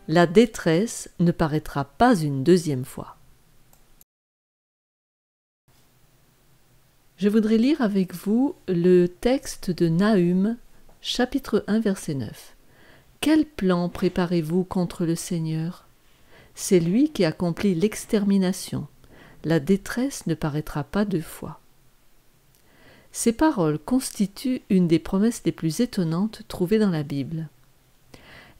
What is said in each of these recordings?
la détresse ne paraîtra pas une deuxième fois. Je voudrais lire avec vous le texte de Nahum, chapitre 1, verset 9. « Quel plan préparez-vous contre le Seigneur ? C'est lui qui accomplit l'extermination. La détresse ne paraîtra pas deux fois. » Ces paroles constituent une des promesses les plus étonnantes trouvées dans la Bible.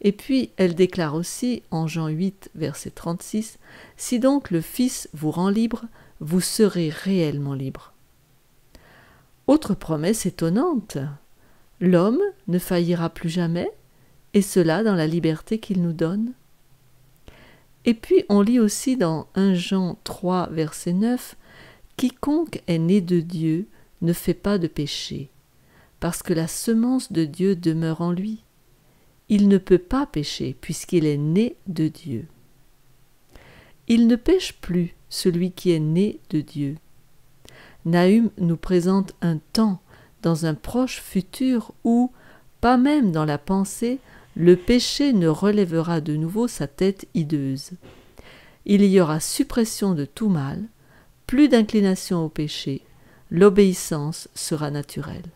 Et puis, elle déclare aussi, en Jean 8, verset 36, « Si donc le Fils vous rend libre, vous serez réellement libre. » Autre promesse étonnante, l'homme ne faillira plus jamais, et cela dans la liberté qu'il nous donne. Et puis on lit aussi dans 1 Jean 3, verset 9, « Quiconque est né de Dieu ne fait pas de péché, parce que la semence de Dieu demeure en lui. Il ne peut pas pécher, puisqu'il est né de Dieu. » Il ne pêche plus, celui qui est né de Dieu. Nahum nous présente un temps, dans un proche futur, où, pas même dans la pensée, le péché ne relèvera de nouveau sa tête hideuse. Il y aura suppression de tout mal, plus d'inclination au péché, l'obéissance sera naturelle.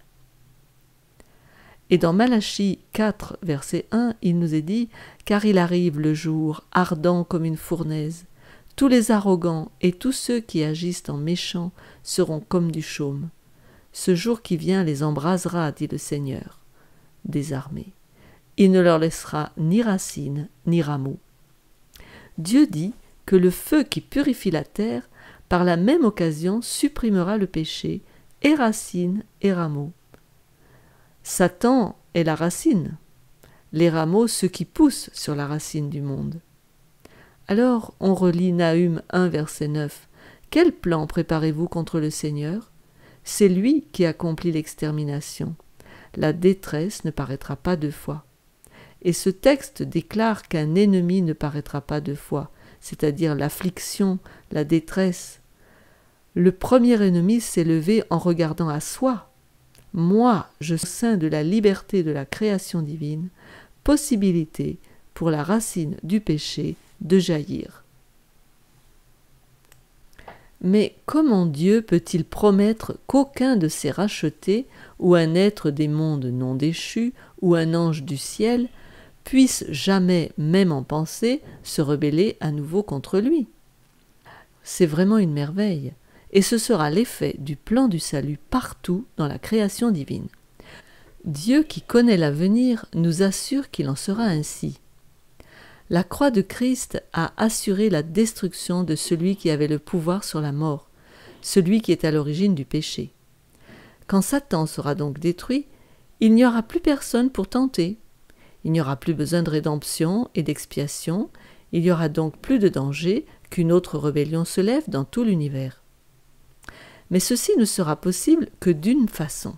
Et dans Malachie 4, verset 1, il nous est dit « Car il arrive le jour, ardent comme une fournaise. Tous les arrogants et tous ceux qui agissent en méchants seront comme du chaume. Ce jour qui vient les embrasera, dit le Seigneur des armées. Il ne leur laissera ni racines ni rameaux. » Dieu dit que le feu qui purifie la terre, par la même occasion, supprimera le péché, et racines et rameaux. Satan est la racine, les rameaux ceux qui poussent sur la racine du monde. Alors on relit Nahum 1, verset 9. « Quel plan préparez-vous contre le Seigneur ? C'est lui qui accomplit l'extermination. La détresse ne paraîtra pas deux fois. » Et ce texte déclare qu'un ennemi ne paraîtra pas deux fois, c'est-à-dire l'affliction, la détresse. Le premier ennemi s'est levé en regardant à soi. Moi, je suis au sein de la liberté de la création divine, possibilité pour la racine du péché de jaillir. Mais comment Dieu peut-il promettre qu'aucun de ses rachetés, ou un être des mondes non déchus, ou un ange du ciel, puisse jamais, même en pensée, se rebeller à nouveau contre lui? C'est vraiment une merveille, et ce sera l'effet du plan du salut partout dans la création divine. Dieu qui connaît l'avenir nous assure qu'il en sera ainsi. La croix de Christ a assuré la destruction de celui qui avait le pouvoir sur la mort, celui qui est à l'origine du péché. Quand Satan sera donc détruit, il n'y aura plus personne pour tenter. Il n'y aura plus besoin de rédemption et d'expiation, il n'y aura donc plus de danger qu'une autre rébellion se lève dans tout l'univers. Mais ceci ne sera possible que d'une façon.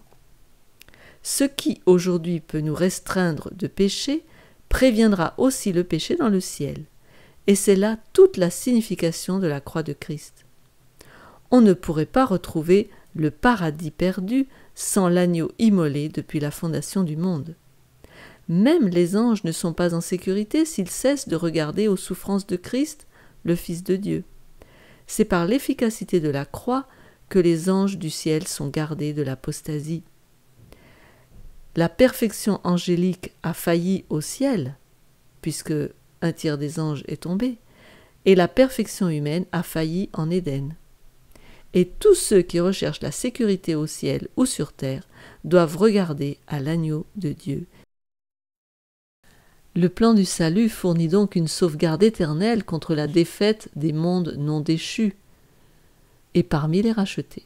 Ce qui aujourd'hui peut nous restreindre de péché préviendra aussi le péché dans le ciel. Et c'est là toute la signification de la croix de Christ. On ne pourrait pas retrouver le paradis perdu sans l'agneau immolé depuis la fondation du monde. Même les anges ne sont pas en sécurité s'ils cessent de regarder aux souffrances de Christ, le Fils de Dieu. C'est par l'efficacité de la croix que les anges du ciel sont gardés de l'apostasie. La perfection angélique a failli au ciel, puisque un tiers des anges est tombé, et la perfection humaine a failli en Éden. Et tous ceux qui recherchent la sécurité au ciel ou sur terre doivent regarder à l'agneau de Dieu. Le plan du salut fournit donc une sauvegarde éternelle contre la défaite des mondes non déchus et parmi les rachetés.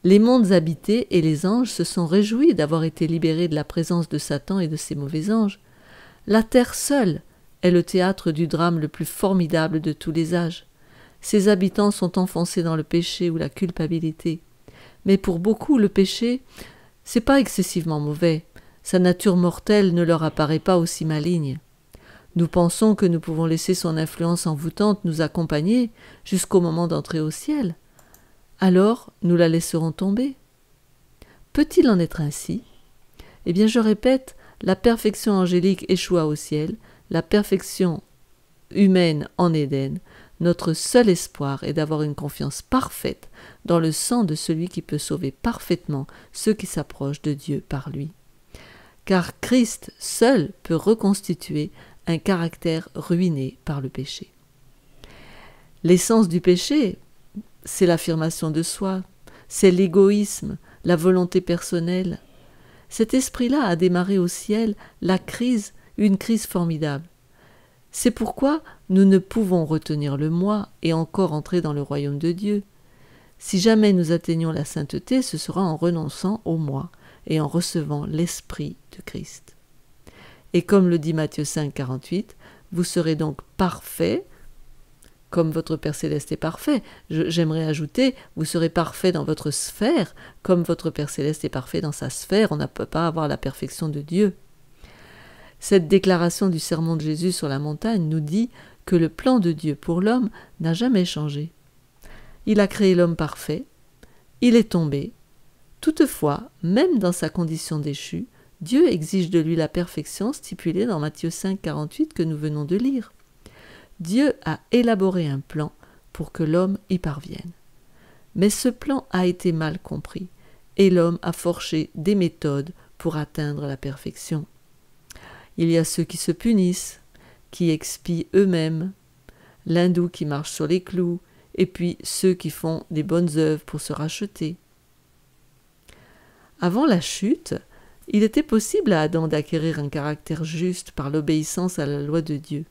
Les mondes habités et les anges se sont réjouis d'avoir été libérés de la présence de Satan et de ses mauvais anges. La terre seule est le théâtre du drame le plus formidable de tous les âges. Ses habitants sont enfoncés dans le péché ou la culpabilité. Mais pour beaucoup, le péché, c'est pas excessivement mauvais. Sa nature mortelle ne leur apparaît pas aussi maligne. Nous pensons que nous pouvons laisser son influence envoûtante nous accompagner jusqu'au moment d'entrer au ciel. Alors, nous la laisserons tomber. Peut-il en être ainsi ? Eh bien, je répète, la perfection angélique échoua au ciel, la perfection humaine en Éden, notre seul espoir est d'avoir une confiance parfaite dans le sang de celui qui peut sauver parfaitement ceux qui s'approchent de Dieu par lui. Car Christ seul peut reconstituer un caractère ruiné par le péché. L'essence du péché, c'est l'affirmation de soi, c'est l'égoïsme, la volonté personnelle. Cet esprit-là a démarré au ciel une crise formidable. C'est pourquoi nous ne pouvons retenir le moi et encore entrer dans le royaume de Dieu. Si jamais nous atteignons la sainteté, ce sera en renonçant au moi et en recevant l'Esprit de Christ. Et comme le dit Matthieu 5, 48, vous serez donc parfaits, comme votre Père Céleste est parfait. J'aimerais ajouter, vous serez parfait dans votre sphère, comme votre Père Céleste est parfait dans sa sphère. On ne peut pas avoir la perfection de Dieu. Cette déclaration du sermon de Jésus sur la montagne nous dit que le plan de Dieu pour l'homme n'a jamais changé. Il a créé l'homme parfait, il est tombé. Toutefois, même dans sa condition déchue, Dieu exige de lui la perfection stipulée dans Matthieu 5, 48 que nous venons de lire. Dieu a élaboré un plan pour que l'homme y parvienne. Mais ce plan a été mal compris et l'homme a forgé des méthodes pour atteindre la perfection. Il y a ceux qui se punissent, qui expient eux-mêmes, l'hindou qui marche sur les clous, et puis ceux qui font des bonnes œuvres pour se racheter. Avant la chute, il était possible à Adam d'acquérir un caractère juste par l'obéissance à la loi de Dieu.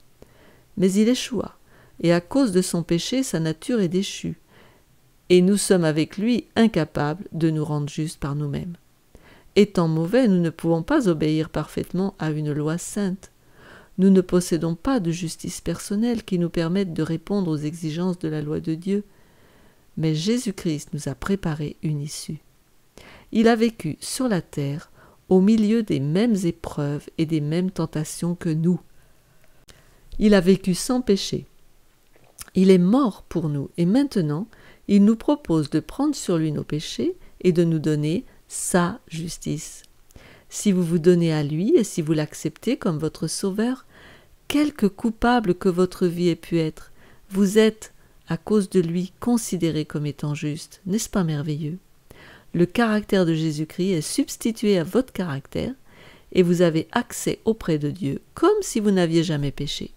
Mais il échoua, et à cause de son péché, sa nature est déchue, et nous sommes avec lui incapables de nous rendre justes par nous-mêmes. Étant mauvais, nous ne pouvons pas obéir parfaitement à une loi sainte. Nous ne possédons pas de justice personnelle qui nous permette de répondre aux exigences de la loi de Dieu. Mais Jésus-Christ nous a préparé une issue. Il a vécu sur la terre au milieu des mêmes épreuves et des mêmes tentations que nous. Il a vécu sans péché. Il est mort pour nous et maintenant, il nous propose de prendre sur lui nos péchés et de nous donner sa justice. Si vous vous donnez à lui et si vous l'acceptez comme votre sauveur, quelque coupable que votre vie ait pu être, vous êtes, à cause de lui, considéré comme étant juste. N'est-ce pas merveilleux? Le caractère de Jésus-Christ est substitué à votre caractère et vous avez accès auprès de Dieu comme si vous n'aviez jamais péché.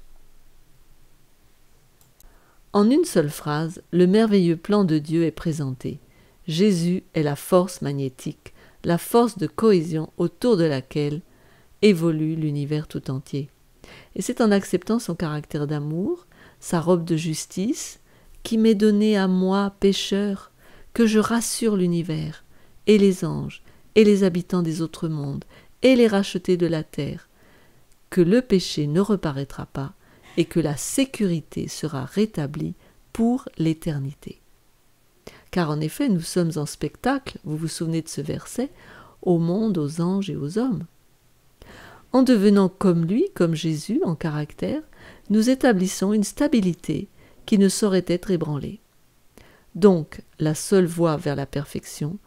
En une seule phrase, le merveilleux plan de Dieu est présenté. Jésus est la force magnétique, la force de cohésion autour de laquelle évolue l'univers tout entier. Et c'est en acceptant son caractère d'amour, sa robe de justice, qui m'est donnée à moi, pécheur, que je rassure l'univers, et les anges, et les habitants des autres mondes, et les rachetés de la terre, que le péché ne reparaîtra pas, et que la sécurité sera rétablie pour l'éternité. Car en effet, nous sommes en spectacle, vous vous souvenez de ce verset, au monde, aux anges et aux hommes. En devenant comme lui, comme Jésus, en caractère, nous établissons une stabilité qui ne saurait être ébranlée. Donc, la seule voie vers la perfection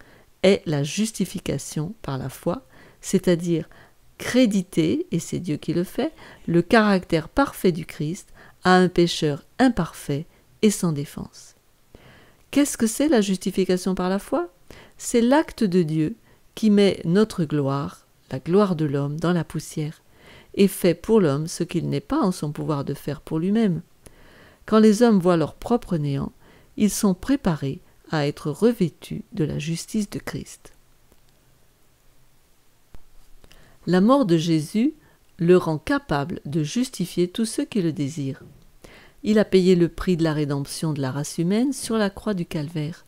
est la justification par la foi, c'est-à-dire créditer, et c'est Dieu qui le fait, le caractère parfait du Christ à un pécheur imparfait et sans défense. Qu'est-ce que c'est la justification par la foi? C'est l'acte de Dieu qui met notre gloire, la gloire de l'homme, dans la poussière, et fait pour l'homme ce qu'il n'est pas en son pouvoir de faire pour lui-même. Quand les hommes voient leur propre néant, ils sont préparés à être revêtus de la justice de Christ. La mort de Jésus le rend capable de justifier tous ceux qui le désirent. Il a payé le prix de la rédemption de la race humaine sur la croix du Calvaire.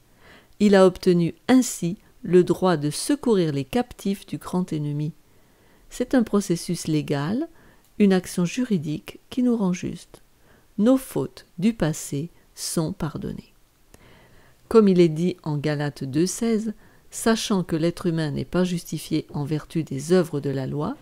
Il a obtenu ainsi le droit de secourir les captifs du grand ennemi. C'est un processus légal, une action juridique qui nous rend justes. Nos fautes du passé sont pardonnées. Comme il est dit en Galates 2,16, sachant que l'être humain n'est pas justifié en vertu des œuvres de la loi,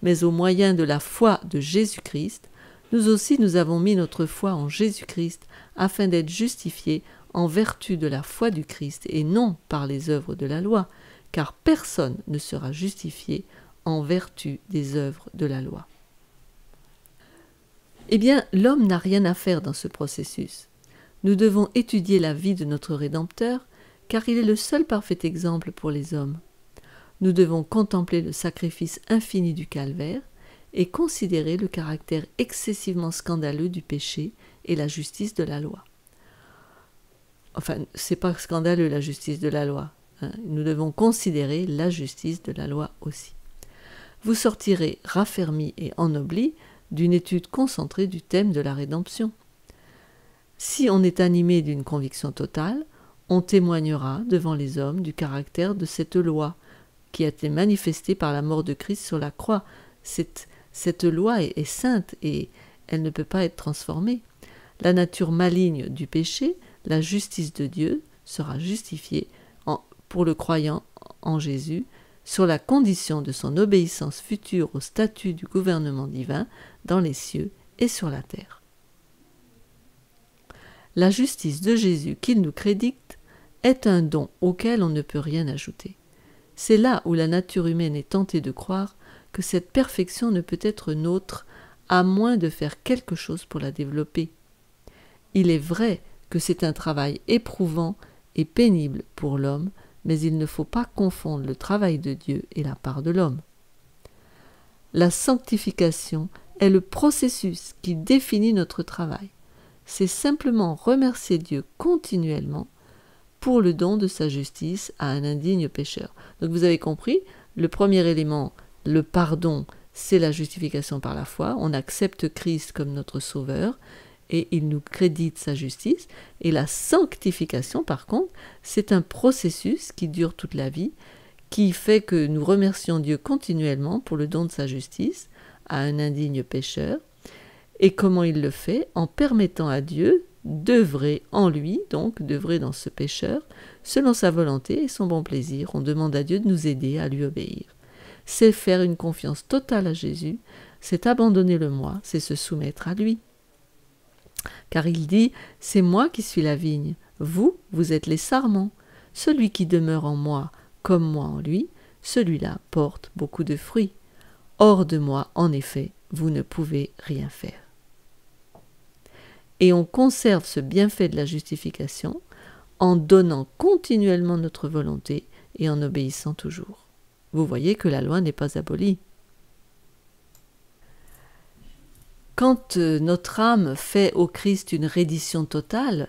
mais au moyen de la foi de Jésus-Christ, nous aussi nous avons mis notre foi en Jésus-Christ afin d'être justifiés en vertu de la foi du Christ et non par les œuvres de la loi, car personne ne sera justifié en vertu des œuvres de la loi. Eh bien, l'homme n'a rien à faire dans ce processus. Nous devons étudier la vie de notre Rédempteur, car il est le seul parfait exemple pour les hommes. Nous devons contempler le sacrifice infini du calvaire et considérer le caractère excessivement scandaleux du péché et la justice de la loi. Enfin, c'est pas scandaleux la justice de la loi. Nous devons considérer la justice de la loi aussi. Vous sortirez raffermis et ennoblis d'une étude concentrée du thème de la rédemption. Si on est animé d'une conviction totale, on témoignera devant les hommes du caractère de cette loi qui a été manifestée par la mort de Christ sur la croix. Cette loi est sainte et elle ne peut pas être transformée. La nature maligne du péché, la justice de Dieu, sera justifiée pour le croyant en Jésus sur la condition de son obéissance future au statut du gouvernement divin dans les cieux et sur la terre. La justice de Jésus qu'il nous crédite est un don auquel on ne peut rien ajouter. C'est là où la nature humaine est tentée de croire que cette perfection ne peut être nôtre à moins de faire quelque chose pour la développer. Il est vrai que c'est un travail éprouvant et pénible pour l'homme, mais il ne faut pas confondre le travail de Dieu et la part de l'homme. La sanctification est le processus qui définit notre travail. C'est simplement remercier Dieu continuellement pour le don de sa justice à un indigne pécheur. Donc vous avez compris, le premier élément, le pardon, c'est la justification par la foi. On accepte Christ comme notre sauveur et il nous crédite sa justice. Et la sanctification, par contre, c'est un processus qui dure toute la vie, qui fait que nous remercions Dieu continuellement pour le don de sa justice à un indigne pécheur. Et comment il le fait? En permettant à Dieu d'œuvrer en lui, donc d'œuvrer dans ce pécheur, selon sa volonté et son bon plaisir. On demande à Dieu de nous aider à lui obéir. C'est faire une confiance totale à Jésus, c'est abandonner le moi, c'est se soumettre à lui. Car il dit, c'est moi qui suis la vigne, vous êtes les sarments. Celui qui demeure en moi, comme moi en lui, celui-là porte beaucoup de fruits. Hors de moi, en effet, vous ne pouvez rien faire. Et on conserve ce bienfait de la justification en donnant continuellement notre volonté et en obéissant toujours. Vous voyez que la loi n'est pas abolie. Quand notre âme fait au Christ une reddition totale,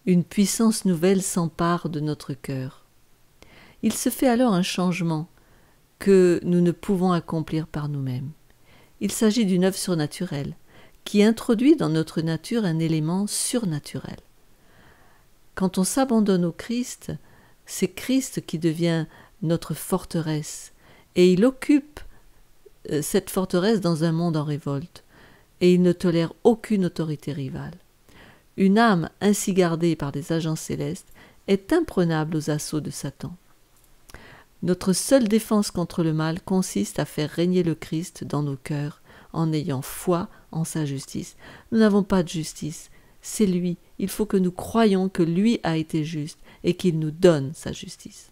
une puissance nouvelle s'empare de notre cœur. Il se fait alors un changement que nous ne pouvons accomplir par nous-mêmes. Il s'agit d'une œuvre surnaturelle qui introduit dans notre nature un élément surnaturel. Quand on s'abandonne au Christ, c'est Christ qui devient notre forteresse et il occupe cette forteresse dans un monde en révolte. Et il ne tolère aucune autorité rivale. Une âme ainsi gardée par des agents célestes est imprenable aux assauts de Satan. Notre seule défense contre le mal consiste à faire régner le Christ dans nos cœurs en ayant foi en sa justice. Nous n'avons pas de justice, c'est lui. Il faut que nous croyions que lui a été juste et qu'il nous donne sa justice.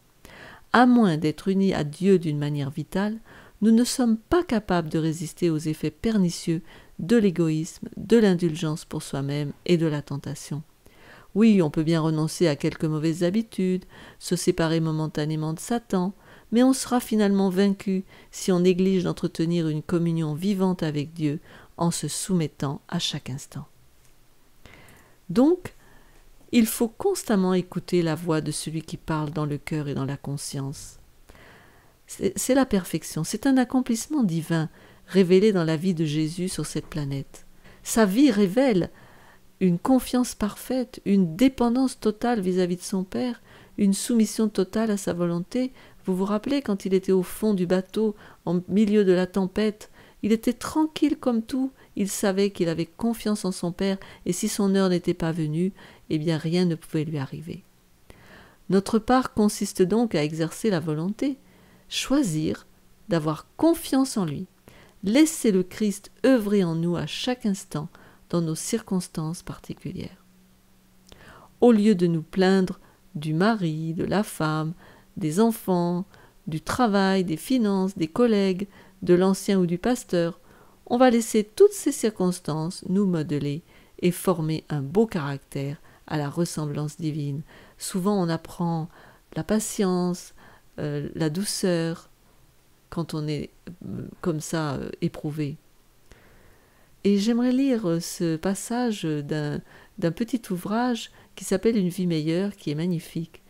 À moins d'être unis à Dieu d'une manière vitale, nous ne sommes pas capables de résister aux effets pernicieux de l'égoïsme, de l'indulgence pour soi-même et de la tentation. Oui, on peut bien renoncer à quelques mauvaises habitudes, se séparer momentanément de Satan, mais on sera finalement vaincu si on néglige d'entretenir une communion vivante avec Dieu en se soumettant à chaque instant. Donc, il faut constamment écouter la voix de celui qui parle dans le cœur et dans la conscience. C'est la perfection, c'est un accomplissement divin révélé dans la vie de Jésus sur cette planète. Sa vie révèle une confiance parfaite, une dépendance totale vis-à-vis de son Père, une soumission totale à sa volonté. Vous vous rappelez quand il était au fond du bateau, en milieu de la tempête, il était tranquille comme tout, il savait qu'il avait confiance en son Père et si son heure n'était pas venue, eh bien rien ne pouvait lui arriver. Notre part consiste donc à exercer la volonté, choisir d'avoir confiance en lui, laisser le Christ œuvrer en nous à chaque instant dans nos circonstances particulières. Au lieu de nous plaindre du mari, de la femme, des enfants, du travail, des finances, des collègues, de l'ancien ou du pasteur, On va laisser toutes ces circonstances nous modeler et former un beau caractère à la ressemblance divine. Souvent on apprend la patience, la douceur, quand on est comme ça éprouvé. Et j'aimerais lire ce passage d'un petit ouvrage qui s'appelle Une vie meilleure, qui est magnifique.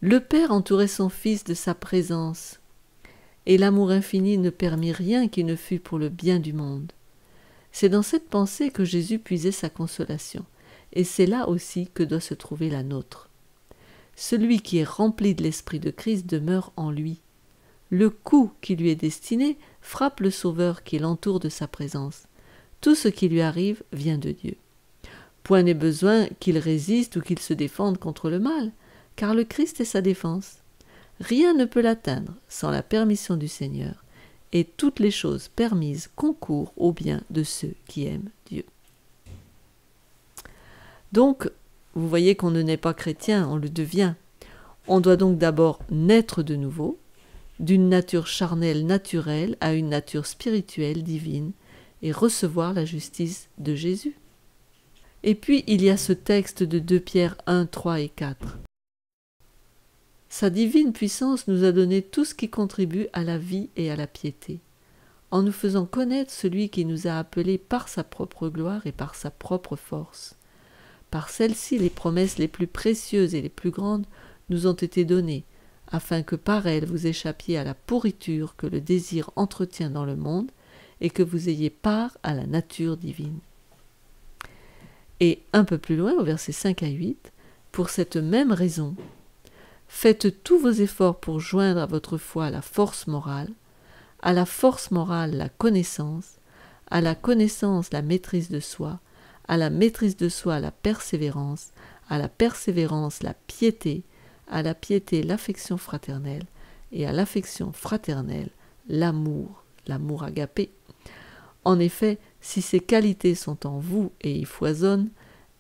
Le Père entourait son Fils de sa présence, et l'amour infini ne permit rien qui ne fût pour le bien du monde. C'est dans cette pensée que Jésus puisait sa consolation, et c'est là aussi que doit se trouver la nôtre. Celui qui est rempli de l'Esprit de Christ demeure en lui. Le coup qui lui est destiné frappe le Sauveur qui l'entoure de sa présence. Tout ce qui lui arrive vient de Dieu. Point n'est besoin qu'il résiste ou qu'il se défende contre le mal, car le Christ est sa défense. Rien ne peut l'atteindre sans la permission du Seigneur, et toutes les choses permises concourent au bien de ceux qui aiment Dieu. Donc, vous voyez qu'on ne naît pas chrétien, on le devient. On doit donc d'abord naître de nouveau, d'une nature charnelle naturelle à une nature spirituelle divine, et recevoir la justice de Jésus. Et puis, il y a ce texte de 2 Pierre 1, 3 et 4. Sa divine puissance nous a donné tout ce qui contribue à la vie et à la piété, en nous faisant connaître celui qui nous a appelés par sa propre gloire et par sa propre force. Par celle-ci, les promesses les plus précieuses et les plus grandes nous ont été données, afin que par elles vous échappiez à la pourriture que le désir entretient dans le monde, et que vous ayez part à la nature divine. Et un peu plus loin, au verset 5 à 8, pour cette même raison, faites tous vos efforts pour joindre à votre foi la force morale, à la force morale la connaissance, à la connaissance la maîtrise de soi, à la maîtrise de soi la persévérance, à la persévérance la piété, à la piété l'affection fraternelle, et à l'affection fraternelle l'amour agapé. En effet, si ces qualités sont en vous et y foisonnent,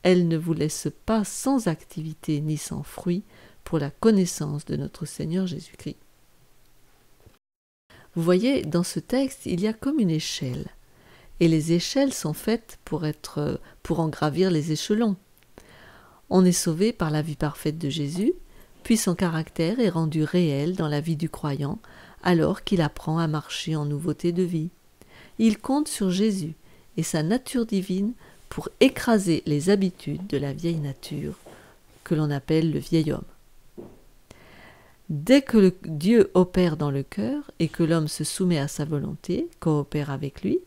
elles ne vous laissent pas sans activité ni sans fruit pour la connaissance de notre Seigneur Jésus-Christ. Vous voyez, dans ce texte, il y a comme une échelle, et les échelles sont faites pour en gravir les échelons. On est sauvé par la vie parfaite de Jésus, puis son caractère est rendu réel dans la vie du croyant, alors qu'il apprend à marcher en nouveauté de vie. Il compte sur Jésus et sa nature divine pour écraser les habitudes de la vieille nature, que l'on appelle le vieil homme. Dès que Dieu opère dans le cœur et que l'homme se soumet à sa volonté, coopère avec lui,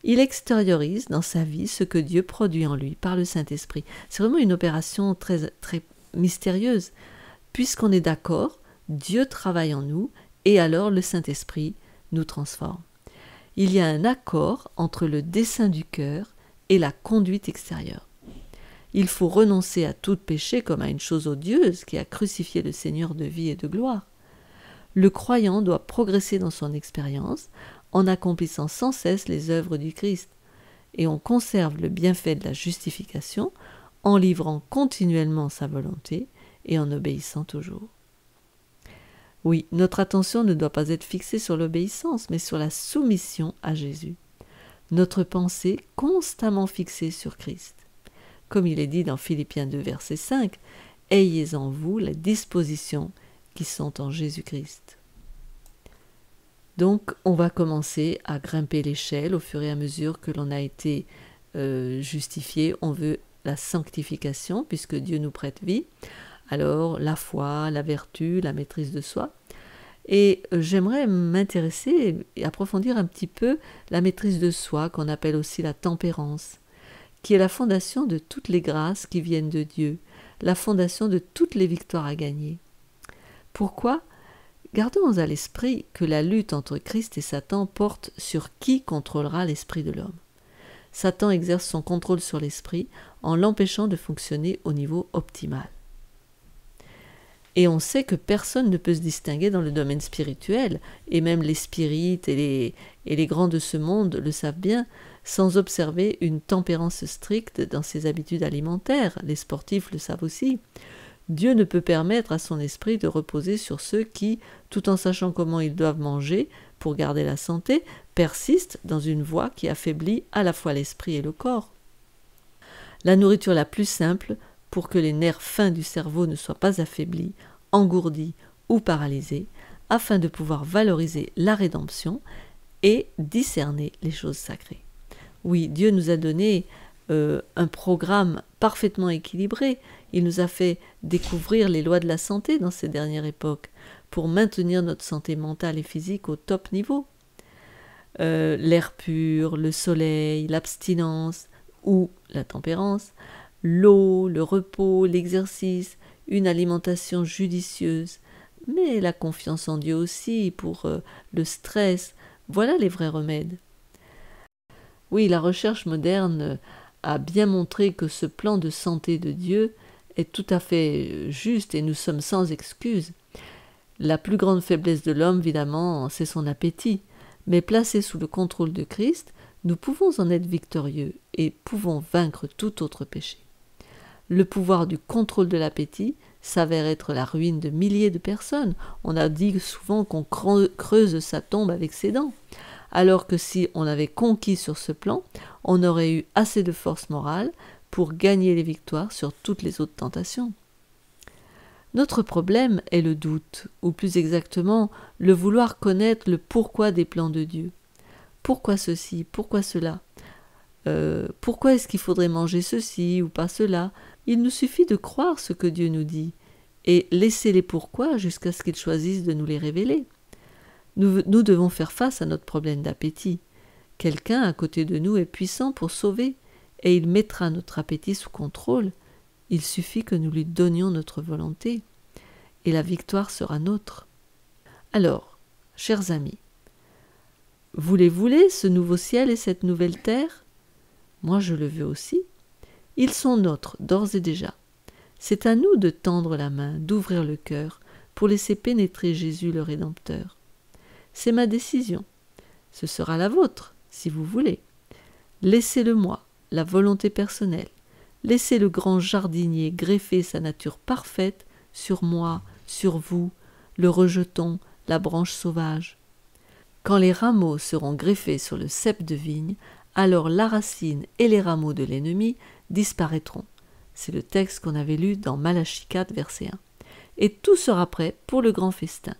il extériorise dans sa vie ce que Dieu produit en lui par le Saint-Esprit. C'est vraiment une opération très, très mystérieuse. Puisqu'on est d'accord, Dieu travaille en nous et alors le Saint-Esprit nous transforme. Il y a un accord entre le dessein du cœur et la conduite extérieure. Il faut renoncer à tout péché comme à une chose odieuse qui a crucifié le Seigneur de vie et de gloire. Le croyant doit progresser dans son expérience en accomplissant sans cesse les œuvres du Christ, et on conserve le bienfait de la justification en livrant continuellement sa volonté et en obéissant toujours. Oui, notre attention ne doit pas être fixée sur l'obéissance, mais sur la soumission à Jésus. Notre pensée constamment fixée sur Christ. Comme il est dit dans Philippiens 2, verset 5, « Ayez en vous les dispositions qui sont en Jésus-Christ. » Donc, on va commencer à grimper l'échelle au fur et à mesure que l'on a été justifié. On veut la sanctification, puisque Dieu nous prête vie. Alors, la foi, la vertu, la maîtrise de soi. Et j'aimerais m'intéresser et approfondir un petit peu la maîtrise de soi, qu'on appelle aussi la tempérance, qui est la fondation de toutes les grâces qui viennent de Dieu, la fondation de toutes les victoires à gagner. Pourquoi ? Gardons à l'esprit que la lutte entre Christ et Satan porte sur qui contrôlera l'esprit de l'homme. Satan exerce son contrôle sur l'esprit en l'empêchant de fonctionner au niveau optimal. Et on sait que personne ne peut se distinguer dans le domaine spirituel, et même les spirites et les grands de ce monde le savent bien, sans observer une tempérance stricte dans ses habitudes alimentaires. Les sportifs le savent aussi. Dieu ne peut permettre à son esprit de reposer sur ceux qui, tout en sachant comment ils doivent manger pour garder la santé, persiste dans une voie qui affaiblit à la fois l'esprit et le corps. La nourriture la plus simple pour que les nerfs fins du cerveau ne soient pas affaiblis, engourdis ou paralysés, afin de pouvoir valoriser la rédemption et discerner les choses sacrées. Oui, Dieu nous a donné un programme parfaitement équilibré. Il nous a fait découvrir les lois de la santé dans ces dernières époques pour maintenir notre santé mentale et physique au top niveau. L'air pur, le soleil, l'abstinence ou la tempérance, l'eau, le repos, l'exercice, une alimentation judicieuse, mais la confiance en Dieu aussi pour le stress, voilà les vrais remèdes. Oui, la recherche moderne a bien montré que ce plan de santé de Dieu est tout à fait juste et nous sommes sans excuse. La plus grande faiblesse de l'homme, évidemment, c'est son appétit, mais placé sous le contrôle de Christ, nous pouvons en être victorieux et pouvons vaincre tout autre péché. Le pouvoir du contrôle de l'appétit s'avère être la ruine de milliers de personnes. On a dit souvent qu'on creuse sa tombe avec ses dents, alors que si on avait conquis sur ce plan, on aurait eu assez de force morale pour gagner les victoires sur toutes les autres tentations. Notre problème est le doute, ou plus exactement, le vouloir connaître le pourquoi des plans de Dieu. Pourquoi ceci? Pourquoi cela? Pourquoi est-ce qu'il faudrait manger ceci ou pas cela? Il nous suffit de croire ce que Dieu nous dit et laisser les pourquoi jusqu'à ce qu'il choisisse de nous les révéler. Nous devons faire face à notre problème d'appétit. Quelqu'un à côté de nous est puissant pour sauver et il mettra notre appétit sous contrôle. Il suffit que nous lui donnions notre volonté et la victoire sera nôtre. Alors, chers amis, voulez-vous ce nouveau ciel et cette nouvelle terre? Moi je le veux aussi. Ils sont nôtres d'ores et déjà. C'est à nous de tendre la main, d'ouvrir le cœur pour laisser pénétrer Jésus le Rédempteur. C'est ma décision. Ce sera la vôtre, si vous voulez. Laissez-le moi, la volonté personnelle. Laissez le grand jardinier greffer sa nature parfaite sur moi, sur vous, le rejeton, la branche sauvage. Quand les rameaux seront greffés sur le cep de vigne, alors la racine et les rameaux de l'ennemi disparaîtront. C'est le texte qu'on avait lu dans Malachie 4, verset 1. Et tout sera prêt pour le grand festin.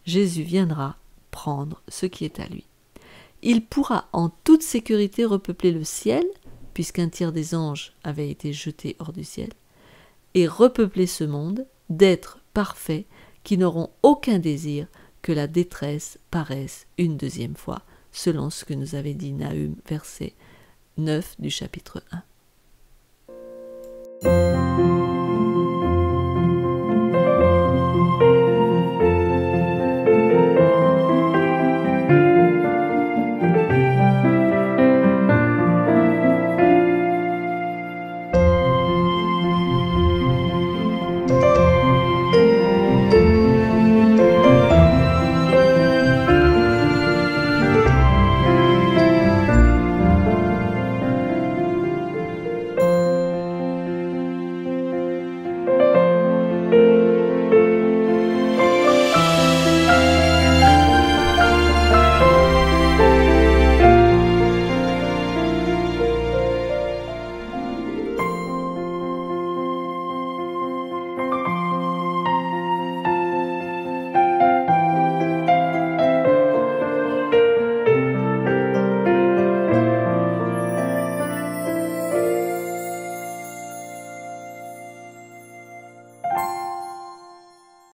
Jésus viendra prendre ce qui est à lui. Il pourra en toute sécurité repeupler le ciel, puisqu'un tiers des anges avait été jeté hors du ciel, et repeupler ce monde d'êtres parfaits qui n'auront aucun désir que la détresse paraisse une deuxième fois, selon ce que nous avait dit Nahum, verset 9 du chapitre 1.